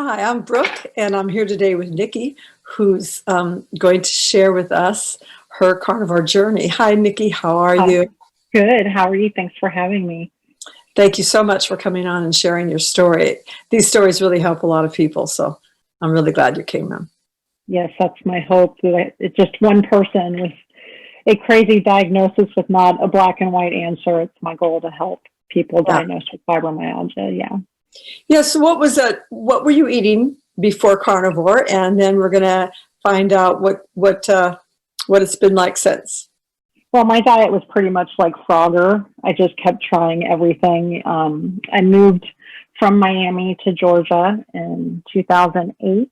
Hi, I'm Brooke, and I'm here today with Nikki, who's going to share with us her carnivore journey. Hi, Nikki. How are Hi. you? Good. How are you? Thanks for having me. Thank you so much for coming on and sharing your story. These stories really help a lot of people, so I'm really glad you came on. Yes, that's my hope. That it's just one person with a crazy diagnosis with not a black and white answer. It's my goal to help people Yeah. diagnosed with fibromyalgia. Yeah. Yeah. So, what was that? What were you eating before carnivore? And then we're gonna find out what it's been like since. Well, my diet was pretty much like Frogger. I just kept trying everything. I moved from Miami to Georgia in 2008.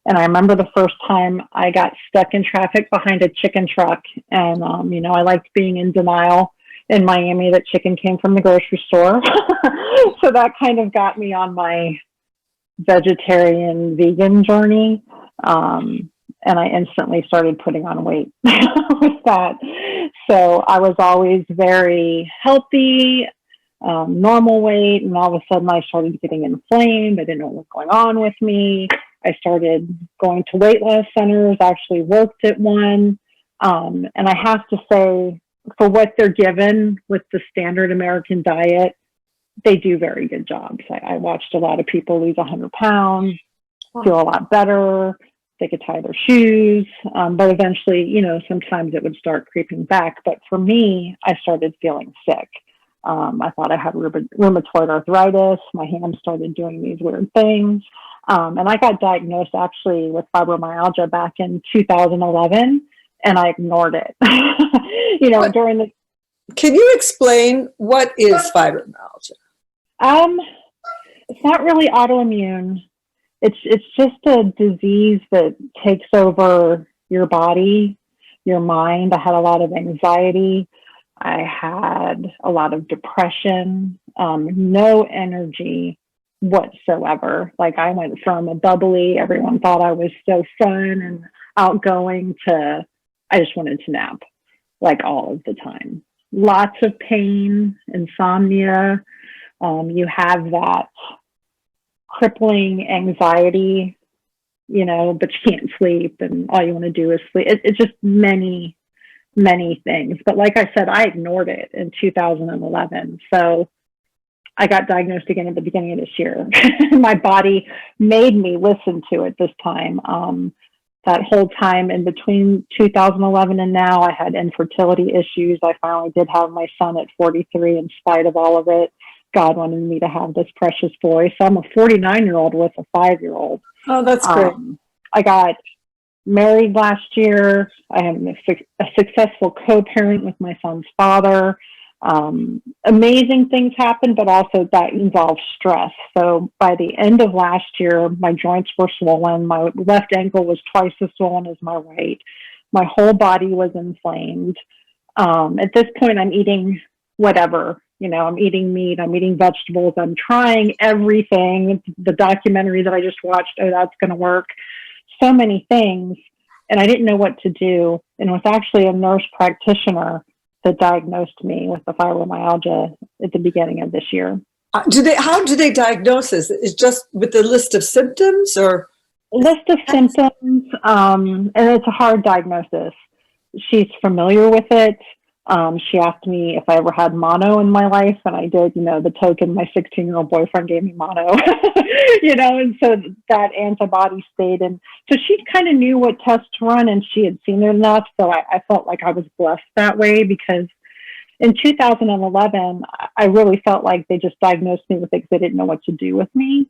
And I remember the first time I got stuck in traffic behind a chicken truck. And, I liked being in denial in Miami that chicken came from the grocery store. So that kind of got me on my vegetarian vegan journey. And I instantly started putting on weight with that. So I was always very healthy, normal weight. And all of a sudden I started getting inflamed. I didn't know what was going on with me. I started going to weight loss centers, actually worked at one. And I have to say, for what they're given with the standard American diet, they do very good jobs. I watched a lot of people lose 100 pounds, feel a lot better. They could tie their shoes. But eventually, sometimes it would start creeping back. But for me, I started feeling sick. I thought I had rheumatoid arthritis. My hands started doing these weird things. And I got diagnosed actually with fibromyalgia back in 2011, and I ignored it. What, during the can you explain what is fibromyalgia? it's not really autoimmune. It's just a disease that takes over your body, your mind. I had a lot of anxiety. I had a lot of depression, no energy whatsoever. Like I went from a bubbly, everyone thought I was so fun and outgoing to I just wanted to nap like all of the time. Lots of pain, insomnia. You have that crippling anxiety, but you can't sleep and all you want to do is sleep. It's just many things. But like I said, I ignored it in 2011. So I got diagnosed again at the beginning of this year. My body made me listen to it this time. That whole time in between 2011 and now, I had infertility issues. I finally did have my son at 43 in spite of all of it. God wanted me to have this precious boy. So I'm a 49-year-old with a 5-year-old. Oh, that's great. I got married last year. I am a successful co-parent with my son's father. Amazing things happened, but also that involves stress. So by the end of last year, my joints were swollen. My left ankle was twice as swollen as my right. My whole body was inflamed. At this point, I'm eating whatever. I'm eating meat, I'm eating vegetables, I'm trying everything. The documentary that I just watched, oh, that's going to work. So many things. And I didn't know what to do. And it was actually a nurse practitioner that diagnosed me with the fibromyalgia at the beginning of this year. How do they diagnose this? Is just with a list of symptoms or? A list of symptoms, and it's a hard diagnosis. She's familiar with it. She asked me if I ever had mono in my life, and I did. The token my 16-year-old boyfriend gave me mono, and so that antibody stayed. And so she kind of knew what tests to run, and she had seen it enough. So I felt like I was blessed that way because in 2011, I really felt like they just diagnosed me with it because they didn't know what to do with me.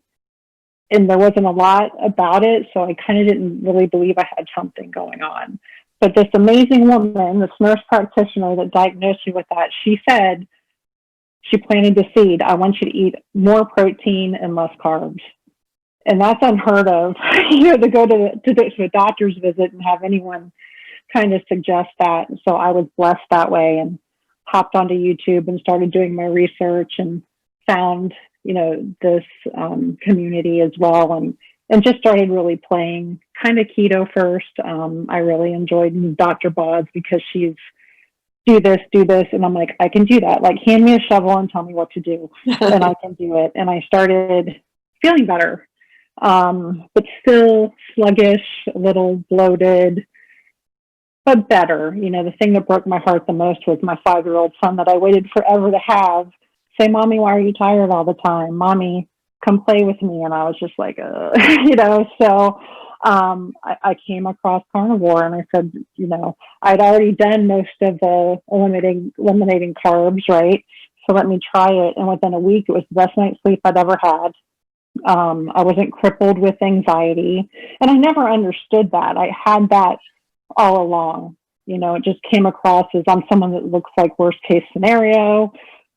And there wasn't a lot about it, so I kind of didn't really believe I had something going on. But this amazing woman, this nurse practitioner that diagnosed me with that, she said she planted the seed. I want you to eat more protein and less carbs. And that's unheard of, to go to a doctor's visit and have anyone kind of suggest that. So I was blessed that way and hopped onto YouTube and started doing my research and found, this community as well. And just started really playing kind of keto first. I really enjoyed Dr. Boz because she's do this. And I'm like, I can do that. Like, hand me a shovel and tell me what to do. And I can do it. And I started feeling better. But still sluggish, a little bloated, but better. You know, the thing that broke my heart the most was my 5-year-old son that I waited forever to have say, "Mommy, why are you tired all the time? Mommy, come play with me." And I was just like, you know, so I came across carnivore and I said, you know, I'd already done most of the eliminating carbs, right? So let me try it. And within a week, it was the best night's sleep I'd ever had. I wasn't crippled with anxiety. And I never understood that. I had that all along. You know, it just came across as I'm someone that looks like worst case scenario,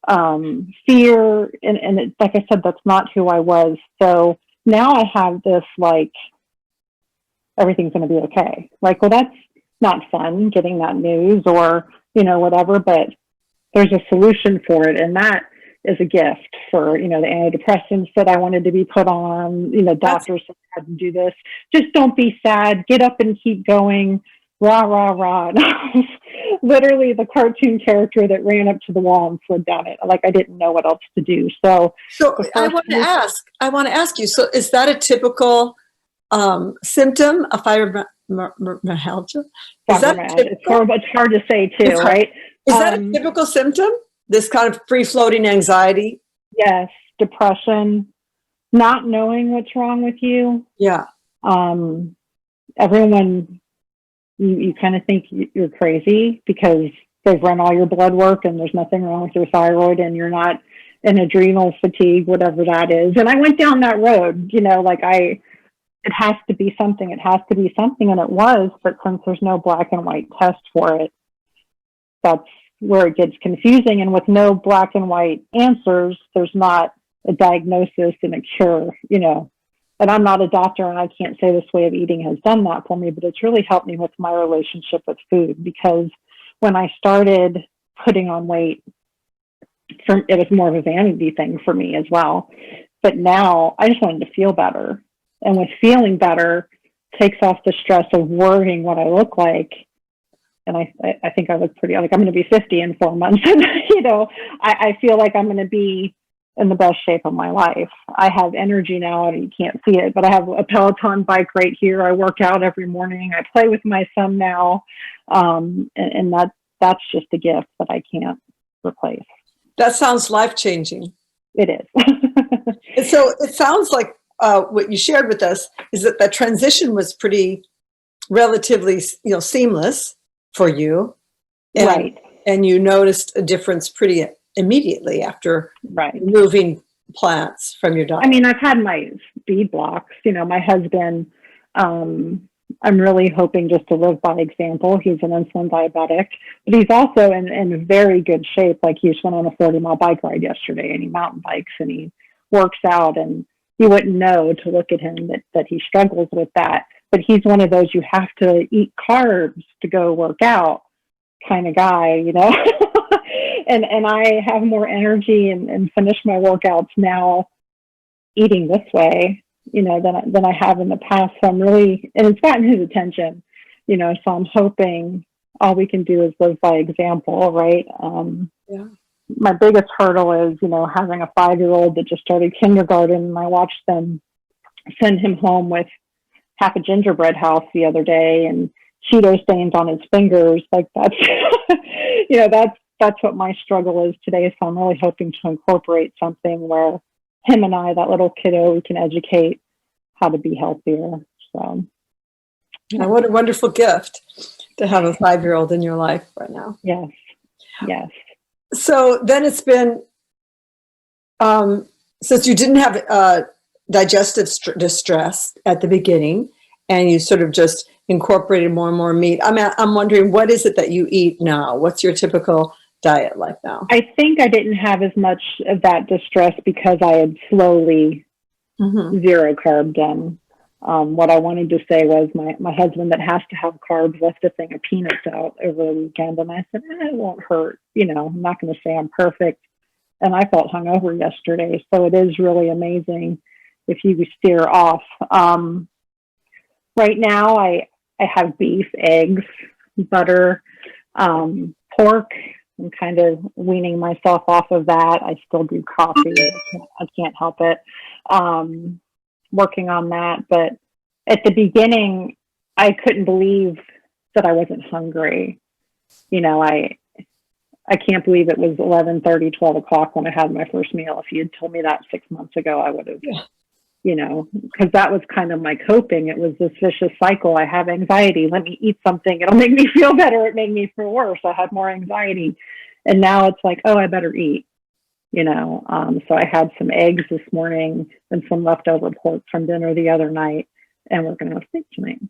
fear. And it, like I said, that's not who I was. So now I have this like, everything's going to be okay. Like, well, that's not fun getting that news or, you know, whatever, but there's a solution for it. And that is a gift for, you know, the antidepressants that I wanted to be put on, you know, doctors said I had to do this. Just don't be sad. Get up and keep going. Rah, rah, rah. And I was literally the cartoon character that ran up to the wall and slid down it. Like I didn't know what else to do. So I want to ask you, so is that a typical symptom of fibromyalgia? Is that it's horrible. It's hard to say too, right? Is that a typical symptom? This kind of free-floating anxiety? Yes, depression, not knowing what's wrong with you. Yeah. Everyone, you kind of think you're crazy because they've run all your blood work and there's nothing wrong with your thyroid and you're not in adrenal fatigue, whatever that is. And I went down that road, you know, like it has to be something. It has to be something. And it was, but since there's no black and white test for it, that's where it gets confusing. And with no black and white answers, there's not a diagnosis and a cure, you know. And I'm not a doctor and I can't say this way of eating has done that for me, but it's really helped me with my relationship with food because when I started putting on weight, it was more of a vanity thing for me as well. But now I just wanted to feel better. And with feeling better takes off the stress of worrying what I look like. And I think I look pretty, like I'm going to be 50 in 4 months. And, you know, I feel like I'm going to be in the best shape of my life. I have energy now and you can't see it, but I have a Peloton bike right here. I work out every morning. I play with my son now. And that's just a gift that I can't replace. That sounds life-changing. It is. And so it sounds like what you shared with us is that the transition was pretty relatively, you know, seamless for you. And, right. And you noticed a difference pretty immediately after removing plants from your diet. I mean, I've had my speed blocks. You know, my husband, I'm really hoping just to live by example. He's an insulin diabetic, but he's also in very good shape. Like he just went on a 40-mile bike ride yesterday and he mountain bikes and he works out, and you wouldn't know to look at him that he struggles with that. But he's one of those you have to eat carbs to go work out kind of guy, you know. and I have more energy and finish my workouts now eating this way, you know, than I have in the past. So I'm really, and it's gotten his attention, you know, so I'm hoping all we can do is live by example, right? Yeah. My biggest hurdle is, you know, having a 5-year-old that just started kindergarten, and I watched them send him home with half a gingerbread house the other day and Cheeto stains on his fingers. Like that's, you know, that's what my struggle is today. So I'm really hoping to incorporate something where him and I, that little kiddo, we can educate how to be healthier. So. Yeah, what a wonderful gift to have a 5-year-old in your life right now. Yes. Yes. So then it's been, since you didn't have digestive distress at the beginning and you sort of just incorporated more and more meat, I'm wondering, what is it that you eat now? What's your typical diet like now? I think I didn't have as much of that distress because I had slowly zero carb done. What I wanted to say was my husband that has to have carbs left a thing of peanuts out over the weekend. And I said, it won't hurt. You know, I'm not going to say I'm perfect. And I felt hungover yesterday. So it is really amazing if you steer off. Right now, I have beef, eggs, butter, pork. I'm kind of weaning myself off of that. I still do coffee. I can't help it. working on that. But at the beginning, I couldn't believe that I wasn't hungry. You know, I can't believe it was 11:30, 12 o'clock when I had my first meal. If you had told me that 6 months ago, I would have, you know, because that was kind of my coping. It was this vicious cycle. I have anxiety. Let me eat something. It'll make me feel better. It made me feel worse. I had more anxiety. And now it's like, oh, I better eat, you know. So I had some eggs this morning and some leftover pork from dinner the other night, and we're going to have steak tonight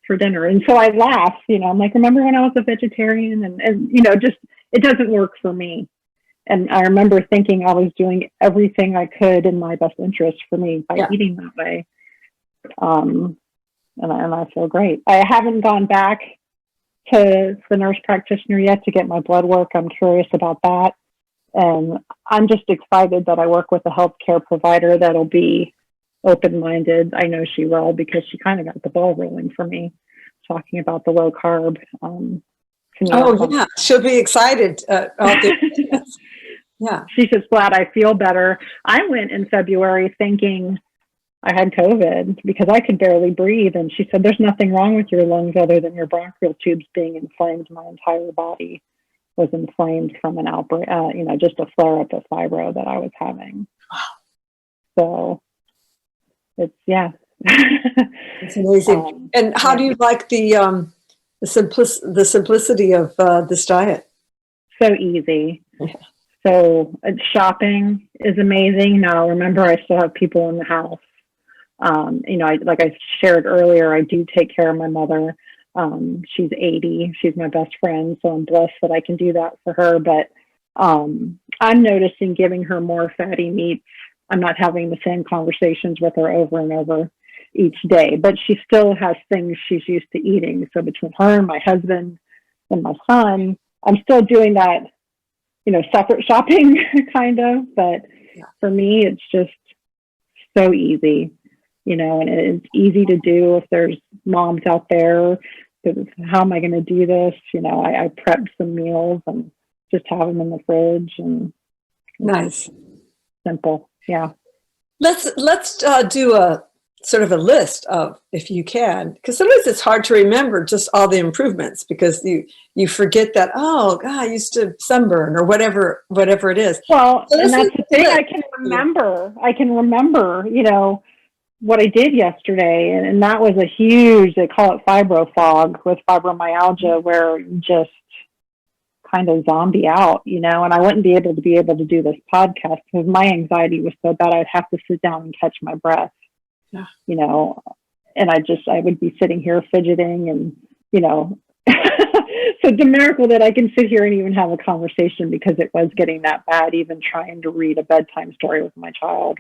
for dinner. And so I laugh, you know, I'm like, remember when I was a vegetarian? And you know, just, it doesn't work for me. And I remember thinking I was doing everything I could in my best interest for me by eating that way. And I feel great. I haven't gone back to the nurse practitioner yet to get my blood work. I'm curious about that. And I'm just excited that I work with a healthcare provider that'll be open-minded. I know she will, because she kind of got the ball rolling for me, talking about the low carb. Yeah, she'll be excited. Yeah. She's just glad I feel better. I went in February thinking I had COVID because I could barely breathe. And she said, there's nothing wrong with your lungs other than your bronchial tubes being inflamed. My entire body was inflamed from an outbreak, you know, just a flare up of fibro that I was having. So it's, it's amazing. And how do you like the simplicity of this diet? So easy. So shopping is amazing. Now, remember, I still have people in the house. You know, like I shared earlier, I do take care of my mother. She's 80. She's my best friend. So I'm blessed that I can do that for her. But I'm noticing giving her more fatty meats. I'm not having the same conversations with her over and over each day, but she still has things she's used to eating. So between her and my husband and my son, I'm still doing that, you know, separate shopping kind of, but for me, it's just so easy, you know, and it's easy to do if there's moms out there. How am I going to do this? You know, I prep some meals and just have them in the fridge, and nice, simple. Yeah. Let's do a sort of a list of, if you can, because sometimes it's hard to remember just all the improvements, because you forget that, oh God, I used to sunburn or whatever it is. Well, so and that's the thing. I can remember, you know, what I did yesterday, and that was a huge, they call it fibro fog with fibromyalgia, where you just kind of zombie out, you know, and I wouldn't be able to do this podcast because my anxiety was so bad I'd have to sit down and catch my breath. You know, and I would be sitting here fidgeting and, you know, so it's a miracle that I can sit here and even have a conversation, because it was getting that bad. Even trying to read a bedtime story with my child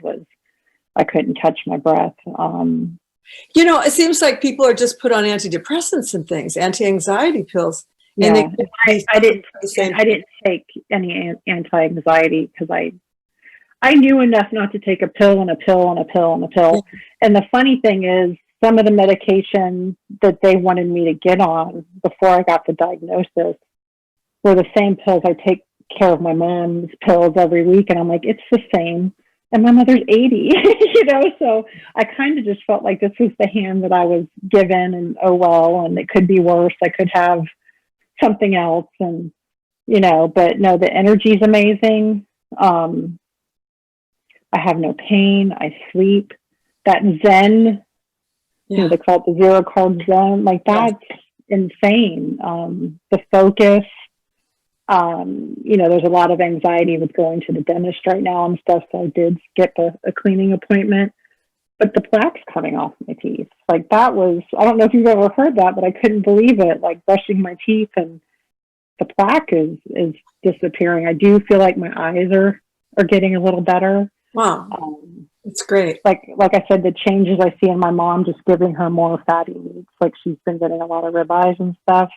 I couldn't catch my breath. You know, it seems like people are just put on antidepressants and things, anti-anxiety pills. Yeah. And I didn't take any anti-anxiety because I knew enough not to take a pill and a pill and a pill and a pill. And the funny thing is, some of the medication that they wanted me to get on before I got the diagnosis were the same pills I take care of my mom's pills every week. And I'm like, it's the same. And my mother's 80, you know, so I kind of just felt like this was the hand that I was given, and oh, well, and it could be worse. I could have something else, and, you know, but no, the energy is amazing. I have no pain. I sleep. That Zen, you know, they call it the zero carb zone. Like, that's insane. The focus, you know, there's a lot of anxiety with going to the dentist right now and stuff. So I did skip a cleaning appointment, but the plaque's coming off my teeth. Like, that was, I don't know if you've ever heard that, but I couldn't believe it. Like, brushing my teeth and the plaque is disappearing. I do feel like my eyes are getting a little better. Wow. It's great. Like I said, the changes I see in my mom, just giving her more fatty meats. Like, she's been getting a lot of ribeyes and stuff.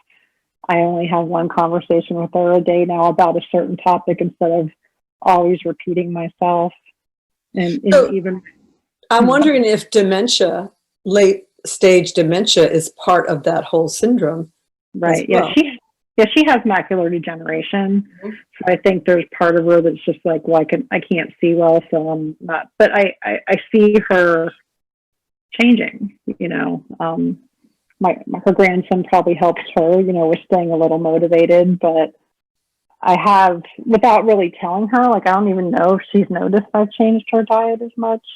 I only have one conversation with her a day now about a certain topic instead of always repeating myself. And so, even I'm wondering if dementia, late stage dementia, is part of that whole syndrome. Right. Well. She has macular degeneration. Mm-hmm. So I think there's part of her that's just like, well, I can't see well, so I'm not. But I see her changing, her grandson probably helps her, we're staying a little motivated, but I have, without really telling her, like, I don't even know if she's noticed I've changed her diet as much,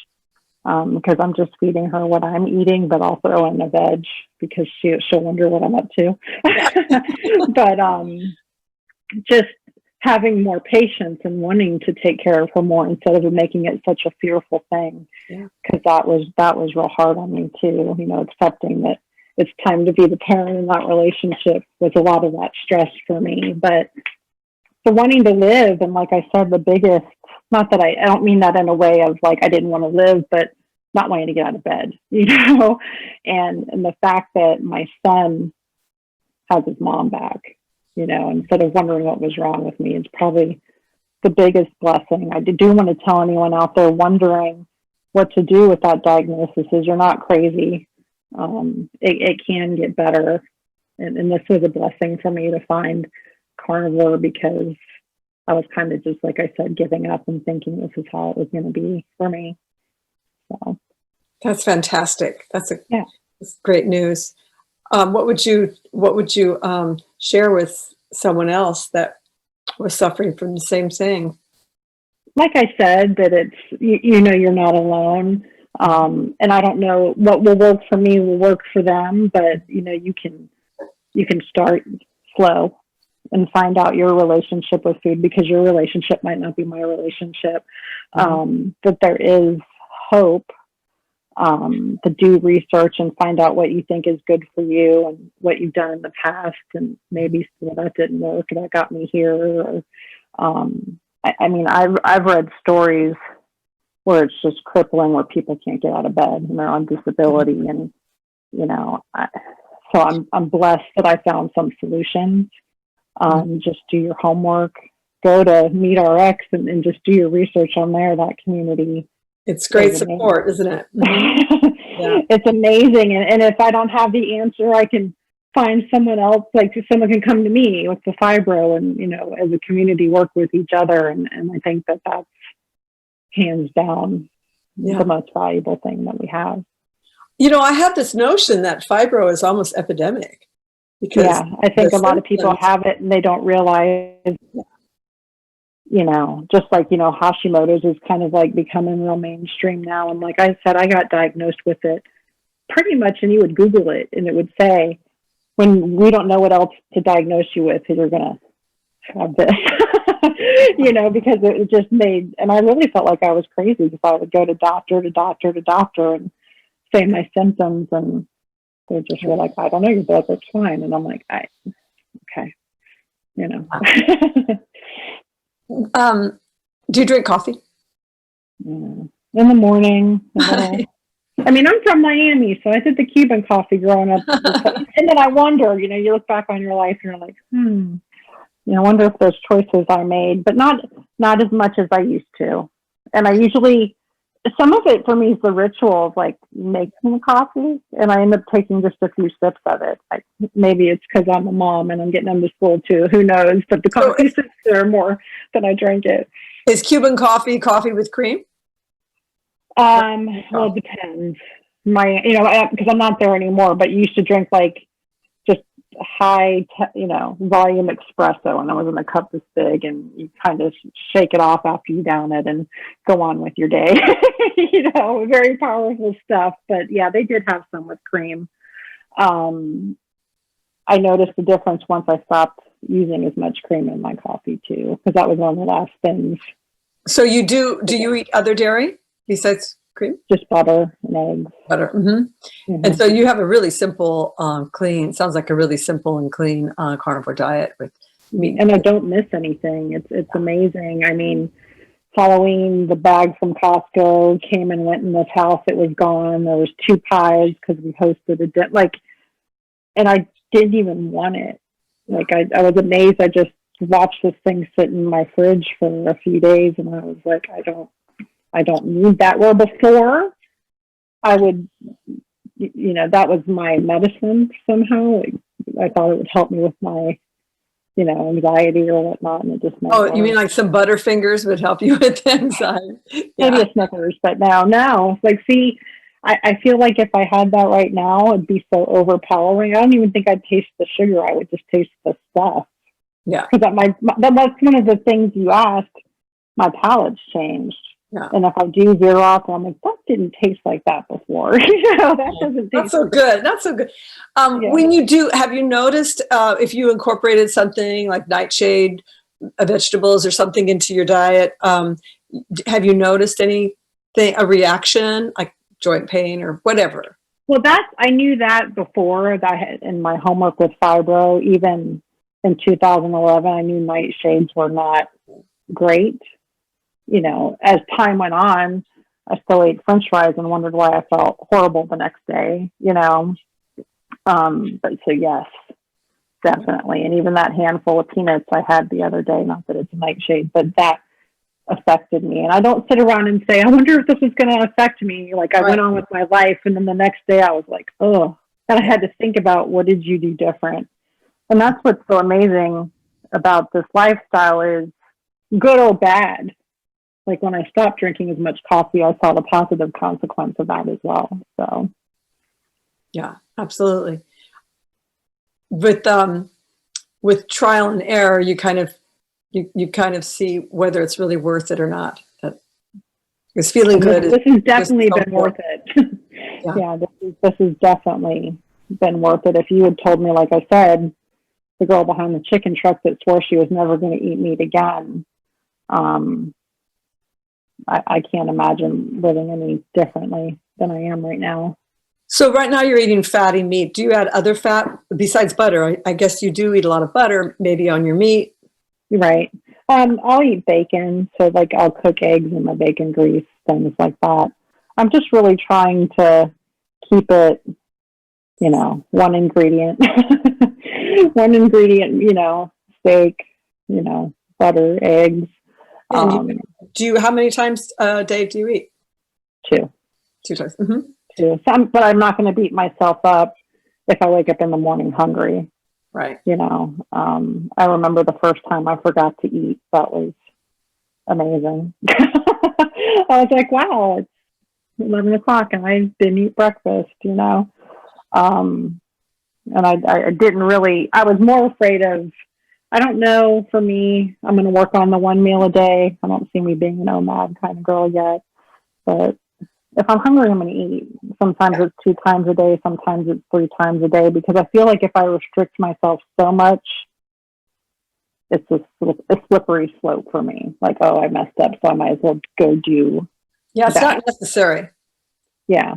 because I'm just feeding her what I'm eating, but also in the veg, because she'll wonder what I'm up to. But just having more patience and wanting to take care of her more instead of making it such a fearful thing, because that was real hard on me too. Accepting that it's time to be the parent in that relationship was a lot of that stress for me. But the wanting to live, and like I said, the biggest, not that I don't mean that in a way of like I didn't want to live, but not wanting to get out of bed, and the fact that my son has his mom back, instead of wondering what was wrong with me, is probably the biggest blessing. I do want to tell anyone out there wondering what to do with that diagnosis is you're not crazy. It can get better. And this was a blessing for me to find carnivore, because I was kind of just, like I said, giving up and thinking this is how it was going to be for me. So that's fantastic. That's great news. What would you share with someone else that was suffering from the same thing? Like I said, that it's, you're not alone. And I don't know what will work for me will work for them, but you can start slow and find out your relationship with food, because your relationship might not be my relationship. That there is hope, to do research and find out what you think is good for you and what you've done in the past, and maybe that didn't work, that got me here. Or, I've read stories where it's just crippling, where people can't get out of bed and they're on disability, and so I'm blessed that I found some solutions. Just do your homework, go to MeetRx and just do your research on there. That community, it's great support, isn't it? Yeah. It's amazing. And if I don't have the answer, I can find someone else, like someone can come to me with the fibro, and, as a community work with each other. And I think that that's hands down the most valuable thing that we have. I have this notion that fibro is almost epidemic. Because I think a lot of people have it and they don't realize, just like, Hashimoto's is kind of like becoming real mainstream now. And like I said, I got diagnosed with it pretty much, and you would Google it and it would say, when we don't know what else to diagnose you with, you're going to have this, because it just made, and I really felt like I was crazy, because I would go to doctor and say my symptoms, and they just were like, I don't know, your blood work's fine. And I'm like, okay. Do you drink coffee? In the morning. I'm from Miami, so I did the Cuban coffee growing up. And then I wonder, you look back on your life and you're like, I wonder if those choices I made, but not as much as I used to. And I usually, some of it for me is the ritual of like making the coffee, and I end up taking just a few sips of it. Maybe it's because I'm a mom and I'm getting into school too. Who knows? But the coffee sips are more than I drink it. Is Cuban coffee with cream? Well, it depends. Because I'm not there anymore, but used to drink like just high, volume espresso, and it was in a cup this big, and you kind of shake it off after you down it and go on with your day. Very powerful stuff. But yeah, they did have some with cream. I noticed the difference once I stopped using as much cream in my coffee too, because that was one of the last things. So you do you eat other dairy besides cream? Just butter and eggs. Butter. And so you have a really simple, clean, sounds like a really simple and clean carnivore diet with meat. And I don't miss anything. It's amazing. Halloween, the bag from Costco came and went in this house. It was gone. There was 2 pies because we hosted a dinner. And I didn't even want it. I was amazed. I just watched this thing sit in my fridge for a few days, and I was like, I don't need that. Where before I would, that was my medicine somehow. I thought it would help me with my, anxiety or whatnot. And it just never you mean like some Butterfingers would help you with anxiety? Maybe a Snickers, but no. See, I feel like if I had that right now, it'd be so overpowering. I don't even think I'd taste the sugar. I would just taste the stuff. Yeah. Because that's one of the things you asked. My palate's changed. Yeah. And if I do veer off, I'm like, that didn't taste like that before. That doesn't taste not so good. Not so good. Yeah. When you do, have you noticed if you incorporated something like nightshade vegetables or something into your diet, have you noticed anything, a reaction like joint pain or whatever? Well, I knew that before that I had in my homework with fibro, even in 2011, I knew nightshades were not great. As time went on, I still ate French fries and wondered why I felt horrible the next day, But so yes, definitely. And even that handful of peanuts I had the other day, not that it's a nightshade, but that affected me. And I don't sit around and say, I wonder if this is going to affect me. Like I went on with my life. And then the next day I was like, oh, and I had to think about what did you do different? And that's what's so amazing about this lifestyle is good or bad. Like when I stopped drinking as much coffee, I saw the positive consequence of that as well. So, yeah, absolutely. With trial and error, you kind of see whether it's really worth it or not. It's feeling good. This has definitely been worth it. Yeah, this has definitely been worth it. If you had told me, like I said, the girl behind the chicken truck that swore she was never going to eat meat again, I can't imagine living any differently than I am right now. So right now you're eating fatty meat. Do you add other fat besides butter? I guess you do eat a lot of butter, maybe on your meat. Right. I'll eat bacon. So like I'll cook eggs in my bacon grease, things like that. I'm just really trying to keep it, one ingredient, steak, butter, eggs. How many times a day do you eat? Two. 2 times. Mm-hmm. Two. But I'm not going to beat myself up if I wake up in the morning hungry. Right. I remember the first time I forgot to eat. That was amazing. I was like, wow, it's 11 o'clock and I didn't eat breakfast, And I didn't really, I was more afraid of, I don't know, for me, I'm going to work on the one meal a day. I don't see me being an OMAD kind of girl yet. But if I'm hungry, I'm going to eat. Sometimes it's 2 times a day. Sometimes it's 3 times a day. Because I feel like if I restrict myself so much, it's a slippery slope for me. Like, oh, I messed up, so I might as well go do it's not necessary. Yeah.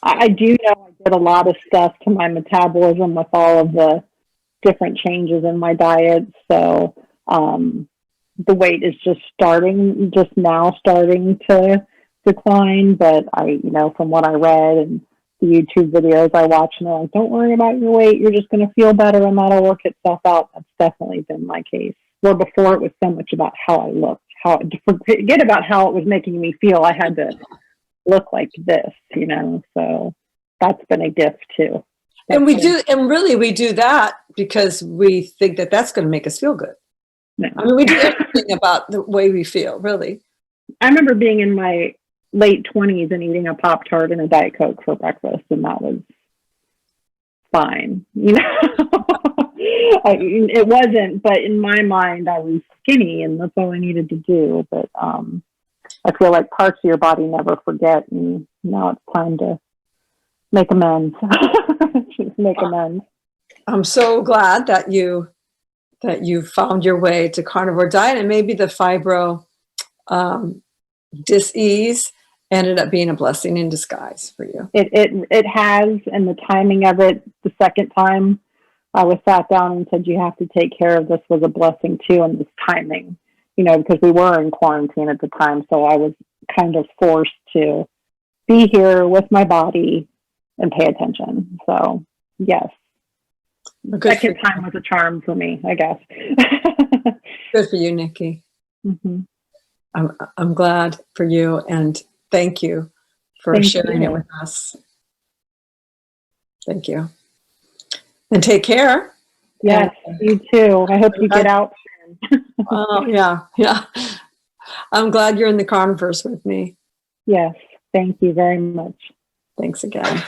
I do know I did a lot of stuff to my metabolism with all of the different changes in my diet. So the weight is just now starting to decline. But from what I read and the YouTube videos I watch, and they're like, don't worry about your weight. You're just going to feel better and that'll work itself out. That's definitely been my case. Where before it was so much about how I looked, forget about how it was making me feel. I had to look like this, so that's been a gift too. And we do that because we think that that's going to make us feel good. No. I mean, we do everything about the way we feel, really. I remember being in my late 20s and eating a Pop-Tart and a Diet Coke for breakfast, and that was fine. It wasn't, but in my mind, I was skinny, and that's all I needed to do. But I feel like parts of your body never forget, and now it's time to make amends. I'm so glad that you found your way to carnivore diet, and maybe the fibro dis-ease ended up being a blessing in disguise for you. It has, and the timing of it, the second time I was sat down and said, you have to take care of this, was a blessing too, and this timing, because we were in quarantine at the time. So I was kind of forced to be here with my body and pay attention. So yes, the second time was a charm for me, I guess. Good for you, Nikki. Mm-hmm. I'm glad for you, and thank you for sharing it with us. Thank you. And take care. Yes, you too. I hope you get out soon. Oh, yeah. I'm glad you're in the carnivores with me. Yes. Thank you very much. Thanks again.